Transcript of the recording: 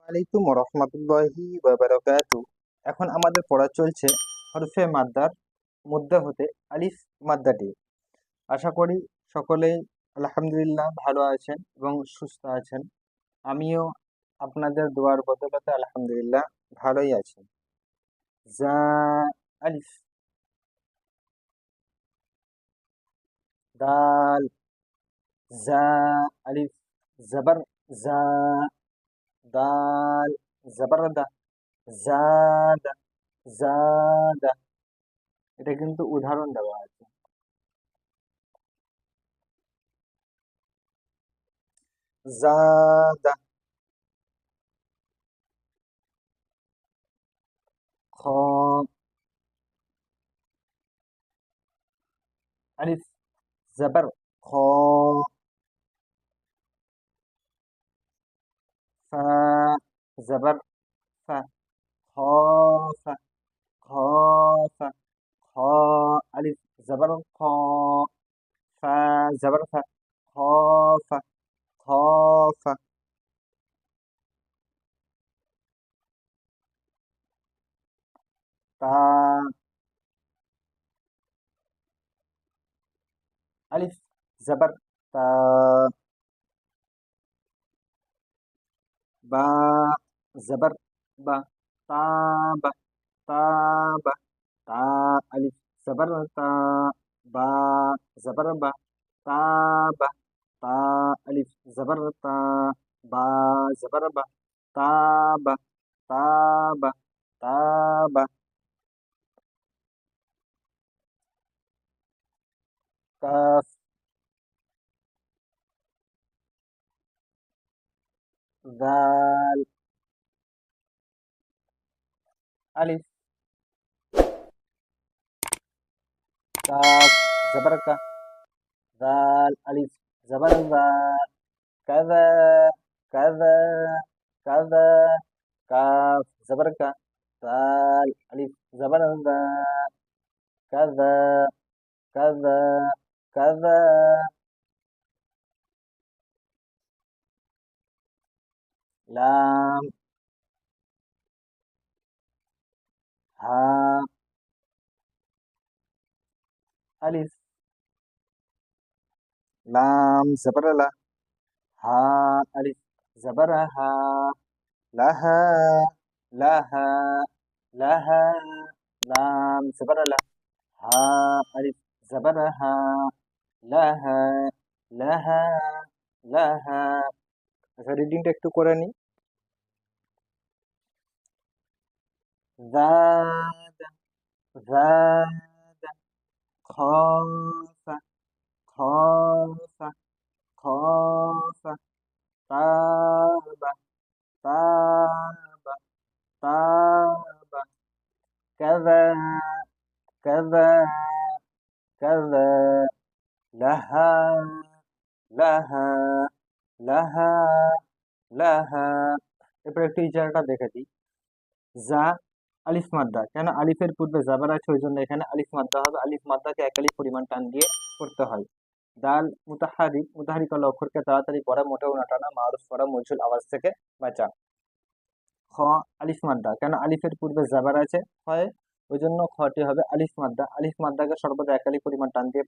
আলাইকুম রহমতুল্লাহি ওয়া বারাকাতু। এখন আমাদের পড়া চলছে হরফে মাদ্দার মধ্যে হতে আলিফ মাদ্দাটি। আশা করি সকলেই আলহামদুলিল্লাহ ভালো আছেন এবং সুস্থ আছেন। আমিও আপনাদের দোয়ার বদৌলতে আলহামদুলিল্লাহ ভালোই আছি। জা আলিফ, দাল, জা আলিফ, জবর জা, দাল, জবর দা, জাদা, জাদা। এটা কিন্তু উদাহরণ দেওয়া আছে। জাদা, খ, আলিফ, জবর খ, ফা, জবর ফা, খ, খ, খ, খ, আলিফ, জবর খ, ফা, জবর ফা, খ, ফা, খ, ফা, তা, আলিফ, জবর তা, বা, জবর বা, তা, বা, তা, বা, তা, আলিফ, জবর তা, বা, জবর বা, তা, বা, তা, আলিফ, জবর তা, বা, জবর বা, তা, বা, তা, বা, তা, বা, কাফ, দাল, আলিফ, কাফ, জবর কা, দাল, আলিফ, জবর দা, কাযা, কাযা, কাযা, কাফ, জবর কা, দাল, আলিফ, জবর দা, কাযা, কাযা, কাযা, লাম, হা, আলিফ, লাম, জবর লা, হা, আলিফ, জবর হা, লাহা, লাহা, লাহা, লাম, জবর লা, হা, আলিফ, জবর হা, লাহা, লাহা, লাহা। আচ্ছা, রিডিংটা একটু করে নিই। জাদা, জাদা, খাফা, খাফা, খাফা, তাবা, তাবা, তাবা, কাযা, কাযা, কাযা, লাহা, লাহা, লাহা, লাহা। এরপর একটু ইজারাটা দেখে দিই। যা আলিফ মাদ্দা, কেন আলিফের পূর্বে জাবার আছে ওই জন্য এখানে আলিফ মাদ্দা হবে। আলিফ মাদ্দাকে এক আলিফ পরিমাণ টান দিয়ে পড়তে হয়। দাল মুতাহারিক, মুতাহারিক হলো অক্ষরকে তাড়াতাড়ি পড়া, মোটেও না টানা, মারুফ করা, মজহুল আওয়াজ থেকে বাঁচা। খ আলিফ মাদ্দা, কেন আলিফের পূর্বে জাবার আছে হয় ওই জন্য খটি হবে আলিফ মাদ্দা। আলিফ মাদ্দাকে সর্বদা এক আলিফ পরিমাণ টান দিয়ে